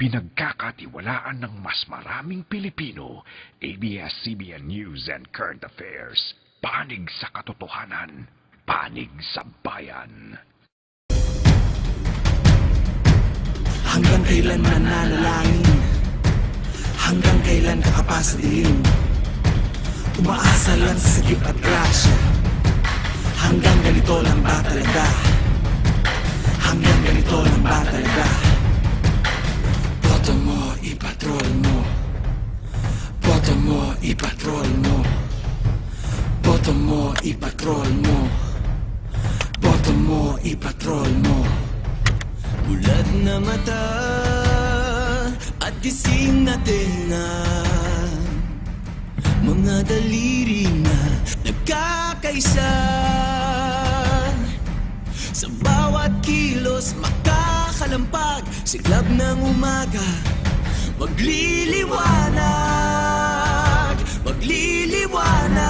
Pinagkakatiwalaan ng mas maraming Pilipino, ABS-CBN News and Current Affairs. Panig sa katotohanan, panig sa bayan. Hanggang kailan mananalangin? Hanggang kailan ka pa sa dilim? Umaasa lang sa sagip at grasya. Hanggang ganito lang ba talaga? Hanggang ganito lang ba talaga? Boto mo, ipatrol mo. Boto mo, ipatrol mo. Boto mo, ipatrol mo. Boto mo, ipatrol mo. Bulat na mata at gising na tenga, mga daliri na nagkakaisa. Sa bawat kilos makakalampag, siglab ng umaga magliliwanag, magliliwanag.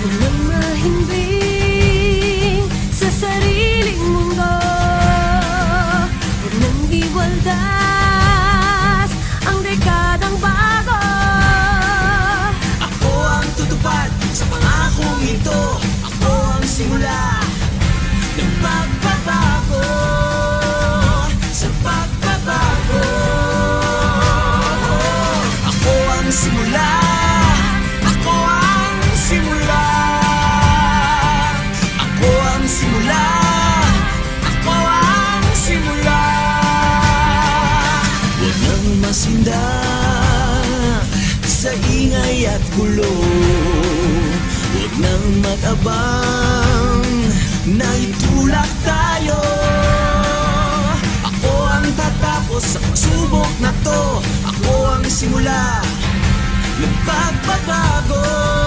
Walang mahimbing sa sariling mundo, walang iwaldas ang dekadang bago. Ako ang tutupad sa pangakong ito. Ako ang simula ng pagbabago, sa pagbabago. Ako ang simula. Ako ang simula. Ako ang simula. Ako ang simula. Huwag nang masindak sa ingay at gulo. Huwag nang mag-abang na itulak tayo. Ako ang tatapos sa pagsubok na to. Ako ang simula ng pagbabago.